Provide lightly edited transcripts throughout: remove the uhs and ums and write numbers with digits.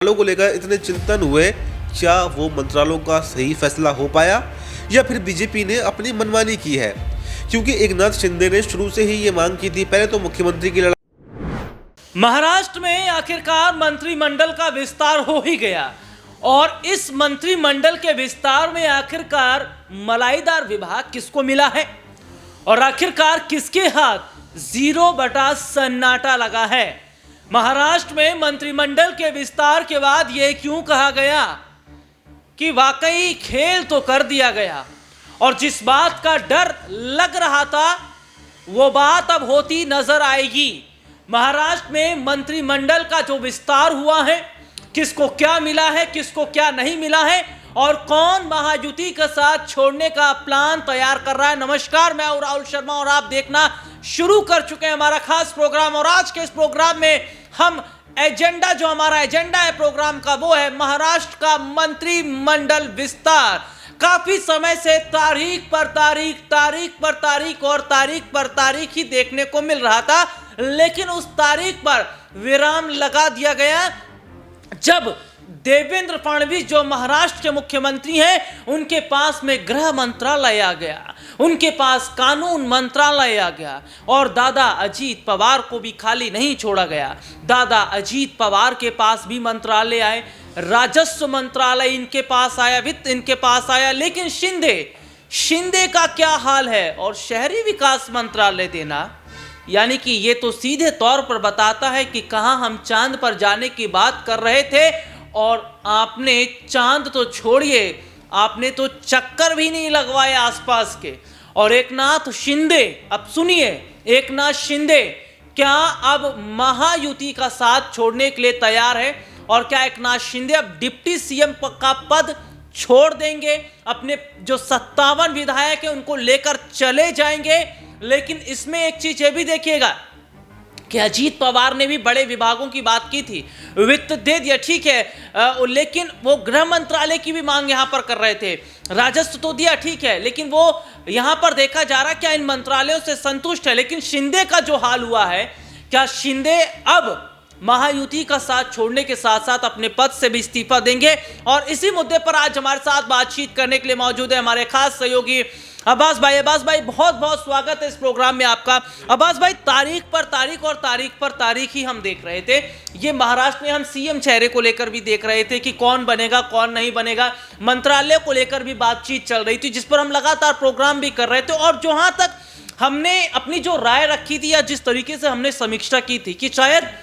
मंत्रालयों को लेकर इतने चिंतन हुए, क्या वो मंत्रालयों का सही फैसला हो पाया या फिर बीजेपी ने अपनी मनमानी की है? क्योंकि एकनाथ शिंदे ने शुरू से ही ये मांग की थी, पहले तो मुख्यमंत्री की लड़ाई। महाराष्ट्र में आखिरकार मंत्रिमंडल का विस्तार हो ही गया और इस मंत्रिमंडल के विस्तार में आखिरकार मलाईदार विभाग किसको मिला है और आखिरकार किसके हाथ 0 सन्नाटा लगा है। महाराष्ट्र में मंत्रिमंडल के विस्तार के बाद यह क्यों कहा गया कि वाकई खेल तो कर दिया गया और जिस बात का डर लग रहा था वो बात अब होती नजर आएगी। महाराष्ट्र में मंत्रिमंडल का जो विस्तार हुआ है, किसको क्या मिला है, किसको क्या नहीं मिला है और कौन महायुति का साथ छोड़ने का प्लान तैयार कर रहा है। नमस्कार, मैं हूं राहुल शर्मा और आप देखना शुरू कर चुके हैं हमारा खास प्रोग्राम। और आज के इस प्रोग्राम में हम एजेंडा, जो हमारा एजेंडा है प्रोग्राम का, वो है महाराष्ट्र का मंत्रिमंडल विस्तार। काफी समय से तारीख पर तारीख, तारीख पर तारीख और तारीख पर तारीख ही देखने को मिल रहा था, लेकिन उस तारीख पर विराम लगा दिया गया जब देवेंद्र फडणवीस जो महाराष्ट्र के मुख्यमंत्री हैं, उनके पास में गृह मंत्रालय आ गया, उनके पास कानून मंत्रालय आ गया और दादा अजीत पवार को भी खाली नहीं छोड़ा गया। दादा अजीत पवार के पास भी मंत्रालय आए, राजस्व मंत्रालय इनके पास आया, वित्त इनके पास आया, लेकिन शिंदे का क्या हाल है। और शहरी विकास मंत्रालय देना, यानी कि ये तो सीधे तौर पर बताता है कि कहां हम चांद पर जाने की बात कर रहे थे और आपने चांद तो छोड़िए, आपने तो चक्कर भी नहीं लगवाए आसपास के। और एकनाथ शिंदे, अब सुनिए, एकनाथ शिंदे क्या अब महायुति का साथ छोड़ने के लिए तैयार है और क्या एकनाथ शिंदे अब डिप्टी सीएम का पद छोड़ देंगे, अपने जो 57 विधायक है उनको लेकर चले जाएंगे। लेकिन इसमें एक चीज ये भी देखिएगा कि अजीत पवार ने भी बड़े विभागों की बात की थी, वित्त दे दिया, ठीक है, लेकिन वो गृह मंत्रालय की भी मांग यहां पर कर रहे थे, राजस्व तो दिया, ठीक है, लेकिन वो यहां पर देखा जा रहा क्या इन मंत्रालयों से संतुष्ट है। लेकिन शिंदे का जो हाल हुआ है, क्या शिंदे अब महायुति का साथ छोड़ने के साथ साथ अपने पद से भी इस्तीफा देंगे? और इसी मुद्दे पर आज हमारे साथ बातचीत करने के लिए मौजूद है हमारे खास सहयोगी अब्बास भाई। अब्बास भाई, बहुत बहुत स्वागत है इस प्रोग्राम में आपका। अब्बास भाई, तारीख पर तारीख और तारीख पर तारीख ही हम देख रहे थे। ये महाराष्ट्र में हम सीएम चेहरे को लेकर भी देख रहे थे कि कौन बनेगा कौन नहीं बनेगा, मंत्रालय को लेकर भी बातचीत चल रही थी, जिस पर हम लगातार प्रोग्राम भी कर रहे थे। और जहां तक हमने अपनी जो राय रखी थी या जिस तरीके से हमने समीक्षा की थी कि शायद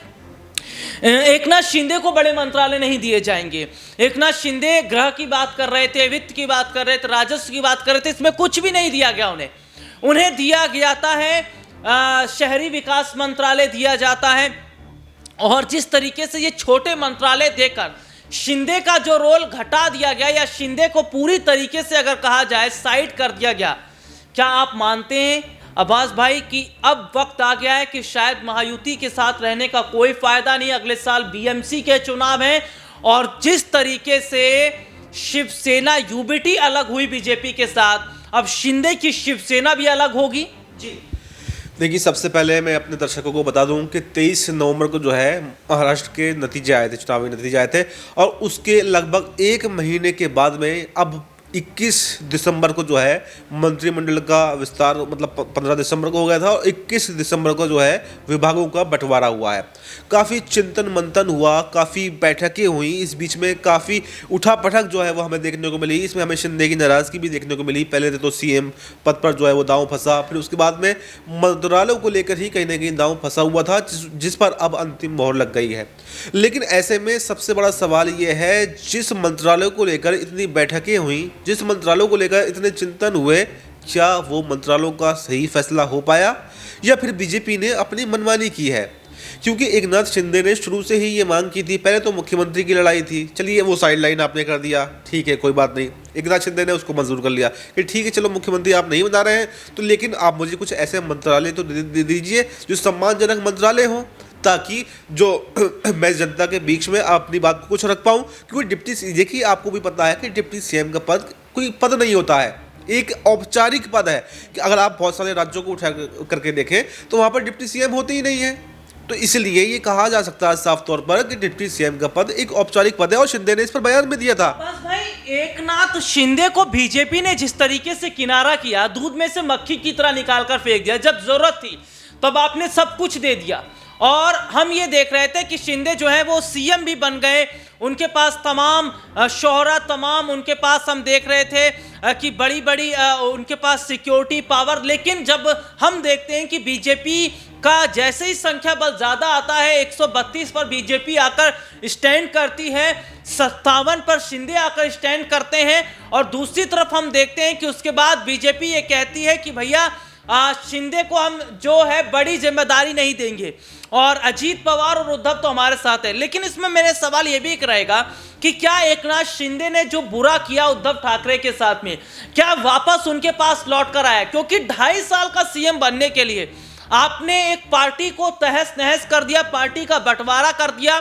एकनाथ शिंदे को बड़े मंत्रालय नहीं दिए जाएंगे। एकनाथ शिंदे गृह की बात कर रहे थे, वित्त की बात कर रहे थे, राजस्व की बात कर रहे थे, इसमें कुछ भी नहीं दिया गया उन्हें दिया जाता है शहरी विकास मंत्रालय दिया जाता है। और जिस तरीके से ये छोटे मंत्रालय देकर शिंदे का जो रोल घटा दिया गया या शिंदे को पूरी तरीके से अगर कहा जाए साइड कर दिया गया, क्या आप मानते हैं अब्बास भाई कि अब वक्त आ गया है कि शायद महायुति के साथ रहने का कोई फायदा नहीं? अगले साल बीएमसी के चुनाव हैं और जिस तरीके से शिवसेना यूबीटी अलग हुई बीजेपी के साथ, अब शिंदे की शिवसेना भी अलग होगी। जी देखिए, सबसे पहले मैं अपने दर्शकों को बता दूं कि 23 नवंबर को जो है महाराष्ट्र के नतीजे आए थे, चुनावी नतीजे आए थे और उसके लगभग 1 महीने के बाद में अब 21 दिसंबर को जो है मंत्रिमंडल का विस्तार, मतलब 15 दिसंबर को हो गया था और 21 दिसंबर को जो है विभागों का बंटवारा हुआ है। काफ़ी चिंतन मंथन हुआ, काफ़ी बैठकें हुई, इस बीच में काफ़ी उठापटक जो है वो हमें देखने को मिली। इसमें हमें शिंदे की नाराज़गी भी देखने को मिली। पहले तो सीएम पद पर जो है वो दांव फंसा, फिर उसके बाद में मंत्रालयों को लेकर ही कहीं ना कहीं दांव फंसा हुआ था, जिस पर अब अंतिम मोहर लग गई है। लेकिन ऐसे में सबसे बड़ा सवाल ये है, जिस मंत्रालयों को लेकर इतनी बैठकें हुई, जिस मंत्रालयों को लेकर इतने चिंतन हुए, क्या वो मंत्रालयों का सही फैसला हो पाया या फिर बीजेपी ने अपनी मनमानी की है? क्योंकि एकनाथ शिंदे ने शुरू से ही ये मांग की थी, पहले तो मुख्यमंत्री की लड़ाई थी, चलिए वो साइड लाइन आपने कर दिया, ठीक है, कोई बात नहीं। एकनाथ शिंदे ने उसको मंजूर कर लिया कि ठीक है, चलो मुख्यमंत्री आप नहीं बना रहे हैं तो लेकिन आप मुझे कुछ ऐसे मंत्रालय तो दे दीजिए जो सम्मानजनक मंत्रालय हो, ताकि जो मैं जनता के बीच में अपनी बात को कुछ रख पाऊँ। क्योंकि डिप्टी, देखिए आपको भी पता है कि डिप्टी सीएम का पद कोई पद नहीं होता है, एक औपचारिक पद है कि अगर आप बहुत सारे राज्यों को उठा करके देखें तो वहाँ पर डिप्टी सीएम होते ही नहीं है। तो इसलिए ये कहा जा सकता है साफ तौर पर कि डिप्टी सीएम का पद एक औपचारिक पद है और शिंदे ने इस पर बयान भी दिया था। बस भाई, एकनाथ शिंदे को बीजेपी ने जिस तरीके से किनारा किया, दूध में से मक्खी की तरह निकाल कर फेंक दिया। जब जरूरत थी तब आपने सब कुछ दे दिया, और हम ये देख रहे थे कि शिंदे जो है वो सीएम भी बन गए, उनके पास तमाम शोहरत, तमाम उनके पास हम देख रहे थे कि बड़ी बड़ी उनके पास सिक्योरिटी पावर। लेकिन जब हम देखते हैं कि बीजेपी का जैसे ही संख्या बल ज्यादा आता है, 132 पर बीजेपी आकर स्टैंड करती है, 57 पर शिंदे आकर स्टैंड करते हैं, और दूसरी तरफ हम देखते हैं कि उसके बाद बीजेपी ये कहती है कि भैया शिंदे को हम जो है बड़ी जिम्मेदारी नहीं देंगे, और अजीत पवार और उद्धव तो हमारे साथ है। लेकिन इसमें मेरे सवाल ये भी एक रहेगा कि क्या एकनाथ शिंदे ने जो बुरा किया उद्धव ठाकरे के साथ में, क्या वापस उनके पास लौट कर आया? क्योंकि 2.5 साल का सीएम बनने के लिए आपने एक पार्टी को तहस नहस कर दिया, पार्टी का बंटवारा कर दिया,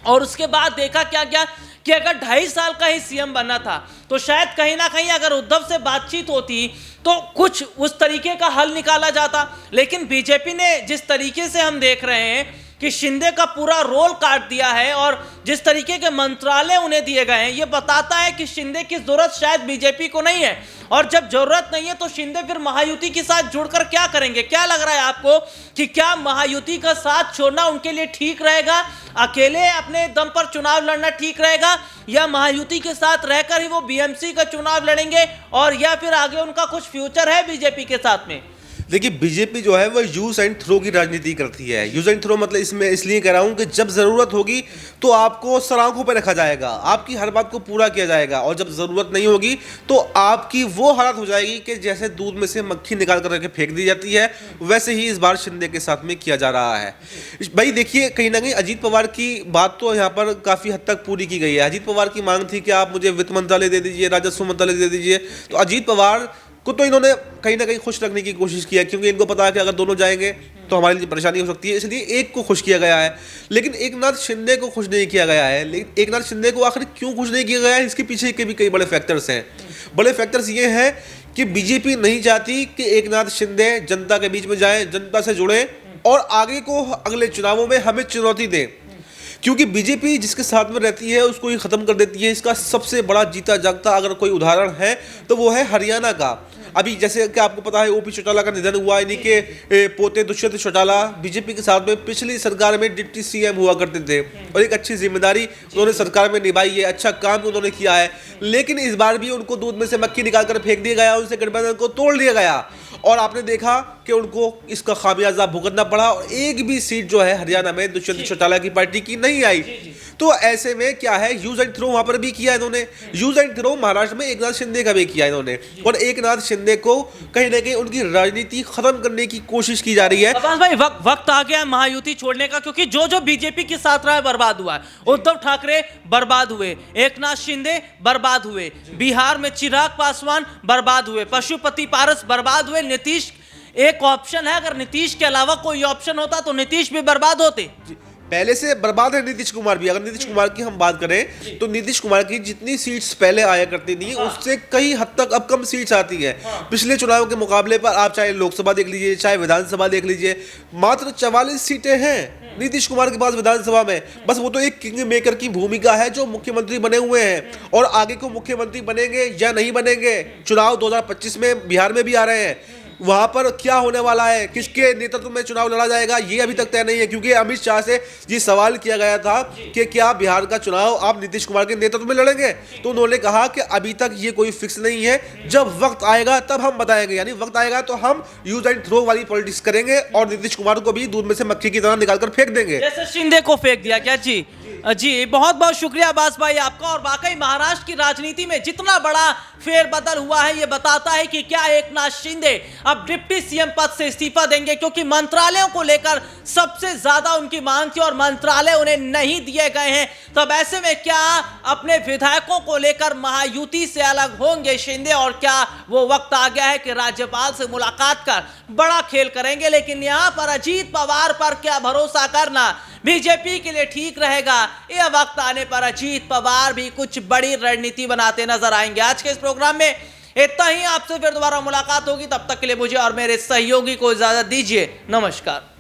और उसके बाद देखा क्या क्या कि अगर 2.5 साल का ही सीएम बनना था तो शायद कहीं ना कहीं अगर उद्धव से बातचीत होती तो कुछ उस तरीके का हल निकाला जाता। लेकिन बीजेपी ने जिस तरीके से हम देख रहे हैं कि शिंदे का पूरा रोल काट दिया है, और जिस तरीके के मंत्रालय उन्हें दिए गए हैं, ये बताता है कि शिंदे की जरूरत शायद बीजेपी को नहीं है। और जब जरूरत नहीं है तो शिंदे फिर महायुति के साथ जुड़कर क्या करेंगे? क्या लग रहा है आपको कि क्या महायुति का साथ छोड़ना उनके लिए ठीक रहेगा, अकेले अपने दम पर चुनाव लड़ना ठीक रहेगा, या महायुति के साथ रहकर ही वो बीएमसी का चुनाव लड़ेंगे, और या फिर आगे उनका कुछ फ्यूचर है बीजेपी के साथ में? देखिए, बीजेपी जो है वो यूज एंड थ्रो की राजनीति करती है। यूज एंड थ्रो मतलब इसमें इसलिए कह रहा हूं कि जब जरूरत होगी तो आपको सराखों पर रखा जाएगा, आपकी हर बात को पूरा किया जाएगा, और जब जरूरत नहीं होगी तो आपकी वो हालत हो जाएगी कि जैसे दूध में से मक्खी निकाल कर रखे फेंक दी जाती है, वैसे ही इस बार शिंदे के साथ में किया जा रहा है। भाई देखिए, कहीं ना कहीं अजीत पवार की बात तो यहाँ पर काफ़ी हद तक पूरी की गई है। अजीत पवार की मांग थी कि आप मुझे वित्त मंत्रालय दे दीजिए, राजस्व मंत्रालय दे दीजिए, तो अजीत पवार को तो इन्होंने कहीं ना कहीं खुश रखने की कोशिश किया, क्योंकि इनको पता है कि अगर दोनों जाएंगे तो हमारे लिए परेशानी हो सकती है, इसलिए एक को खुश किया गया है। लेकिन एकनाथ शिंदे को खुश नहीं किया गया है। लेकिन एकनाथ शिंदे को आखिर क्यों खुश नहीं किया गया है, इसके पीछे के भी कई बड़े फैक्टर्स हैं। बड़े फैक्टर्स ये हैं कि बीजेपी नहीं चाहती कि एकनाथ शिंदे जनता के बीच में जाए, जनता से जुड़े, और आगे को अगले चुनावों में हमें चुनौती दें, क्योंकि बीजेपी जिसके साथ में रहती है उसको ही खत्म कर देती है। इसका सबसे बड़ा जीता जागता अगर कोई उदाहरण है तो वो है हरियाणा का। अभी जैसे कि आपको पता है ओपी चौटाला का निधन हुआ, इन्हीं के पोते दुष्यंत चौटाला बीजेपी के साथ में पिछली सरकार में डिप्टी सीएम हुआ करते थे, और एक अच्छी जिम्मेदारी उन्होंने सरकार में निभाई है, अच्छा काम उन्होंने किया है। लेकिन इस बार भी उनको दूध में से मक्खी निकाल कर फेंक दिया गया, उनसे गठबंधन को तोड़ दिया गया, और आपने देखा कि उनको इसका खामियाजा भुगतना पड़ा, और एक भी सीट जो है हरियाणा में दुष्यंत चौटाला की पार्टी की नहीं आई। तो ऐसे में क्या है, यूज एंड थ्रो वहां पर भी किया इन्होंने, यूज एंड थ्रो महाराष्ट्र में एकनाथ शिंदे का भी किया इन्होंने, और एकनाथ शिंदे को कहीं ना कहीं उनकी राजनीति खत्म करने की कोशिश की जा रही है। अब्बास भाई, वक्त आ गया है महायुति छोड़ने का, क्योंकि जो बीजेपी के साथ रहा है बर्बाद हुआ है। उद्धव ठाकरे बर्बाद हुए, एकनाथ शिंदे बर्बाद हुए, बिहार में चिराग पासवान बर्बाद हुए, पशुपति पारस बर्बाद हुए, नीतीश एक ऑप्शन है, अगर नीतीश के अलावा कोई ऑप्शन होता तो नीतीश भी बर्बाद होते। पहले से बर्बाद है नीतीश कुमार भी। अगर नीतीश कुमार की हम बात करें तो नीतीश कुमार की जितनी सीट्स पहले आया करती थी उससे कई हद तक अब कम सीट्स आती है। पिछले चुनाव के मुकाबले पर आप चाहे लोकसभा देख लीजिए, चाहे विधानसभा देख लीजिए, मात्र 44 सीटें हैं नीतीश कुमार के पास विधानसभा में। बस वो तो एक किंग मेकर की भूमिका है जो मुख्यमंत्री बने हुए हैं, और आगे को मुख्यमंत्री बनेंगे या नहीं बनेंगे, चुनाव 2025 में बिहार में भी आ रहे हैं, वहां पर क्या होने वाला है, किसके नेतृत्व में चुनाव लड़ा जाएगा, ये अभी तक तय नहीं है। क्योंकि अमित शाह से ये सवाल किया गया था कि क्या बिहार का चुनाव आप नीतीश कुमार के नेतृत्व में लड़ेंगे, तो उन्होंने कहा कि अभी तक ये कोई फिक्स नहीं है, जब वक्त आएगा तब हम बताएंगे। यानी वक्त आएगा तो हम यूज एंड थ्रो वाली पॉलिटिक्स करेंगे और नीतीश कुमार को भी दूध में से मक्खी की तरह निकालकर फेंक देंगे, जैसे शिंदे को फेंक दिया क्या। जी जी, बहुत बहुत शुक्रिया अब्बास भाई आपका। और वाकई महाराष्ट्र की राजनीति में जितना बड़ा फेरबदल हुआ है, ये बताता है कि क्या एकनाथ शिंदे अब डिप्टी सीएम पद से इस्तीफा देंगे, क्योंकि मंत्रालयों को लेकर सबसे ज्यादा उनकी मांग थी और मंत्रालय उन्हें नहीं दिए गए हैं। तब ऐसे में क्या अपने विधायकों को लेकर महायुति से अलग होंगे शिंदे, और क्या वो वक्त आ गया है कि राज्यपाल से मुलाकात कर बड़ा खेल करेंगे। लेकिन यहाँ पर अजीत पवार पर क्या भरोसा करना बीजेपी के लिए ठीक रहेगा, यह वक्त आने पर अजीत पवार भी कुछ बड़ी रणनीति बनाते नजर आएंगे। आज के इस प्रोग्राम में इतना ही, आपसे फिर दोबारा मुलाकात होगी, तब तक के लिए मुझे और मेरे सहयोगी को इजाजत दीजिए। नमस्कार।